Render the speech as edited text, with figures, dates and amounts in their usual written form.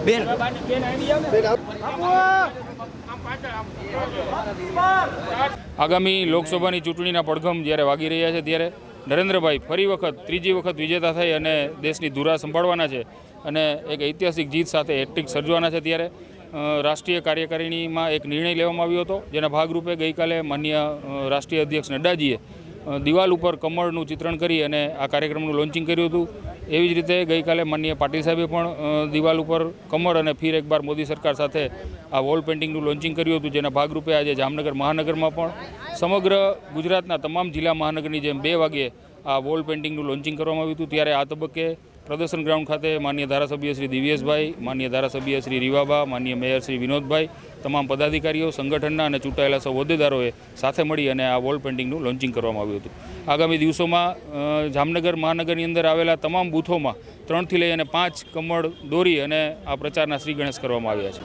બેન આગામી લોકસભાની ચૂંટણીના પડઘમ જ્યારે વાગી રહ્યા છે ત્યારે નરેન્દ્રભાઈ ફરી વખત ત્રીજી વખત વિજેતા થઈ અને દેશની ધુરા સંભાળવાના છે અને એક ઐતિહાસિક જીત સાથે હેટ્રિક સર્જવાના છે ત્યારે રાષ્ટ્રીય કાર્યકારિણીમાં એક નિર્ણય લેવામાં આવ્યો હતો, જેના ભાગરૂપે ગઈકાલે માનનીય રાષ્ટ્રીય અધ્યક્ષ નડ્ડાજીએ દિવાલ ઉપર કમળનું ચિત્રણ કરી અને આ કાર્યક્રમનું લોન્ચિંગ કર્યું હતું। એવી જ રીતે ગઈકાલે માનનીય પાટીલ સાહેબે પણ દિવાલ ઉપર કમળ અને ફિર એકવાર મોદી સરકાર સાથે આ વોલ પેઇન્ટિંગનું લોન્ચિંગ કર્યું હતું, જેના ભાગરૂપે આજે જામનગર મહાનગરમાં પણ સમગ્ર ગુજરાતના તમામ જિલ્લા મહાનગરની જેમ 2 વાગ્યે આ વોલ પેઇન્ટિંગનું લોન્ચિંગ કરવામાં આવ્યું હતું। ત્યારે આ તબક્કે પ્રદર્શન ગ્રાઉન્ડ ખાતે માનનીય ધારાસભ્ય શ્રી દિવ્યેશભાઈ, માનનીય ધારાસભ્ય શ્રી રીવાબા, માનનીય મેયર શ્રી વિનોદભાઈ, તમામ પદાધિકારીઓ, સંગઠનના અને ચૂંટાયેલા સૌ હોદ્દેદારોએ સાથે મળી અને આ વોલ પેઇન્ટિંગનું લોન્ચિંગ કરવામાં આવ્યું હતું। આગામી દિવસોમાં જામનગર મહાનગરની અંદર આવેલા તમામ બૂથોમાં 3 થી લઈ અને 5 કમળ દોરી અને આ પ્રચારના શ્રી ગણેશ કરવામાં આવ્યા છે।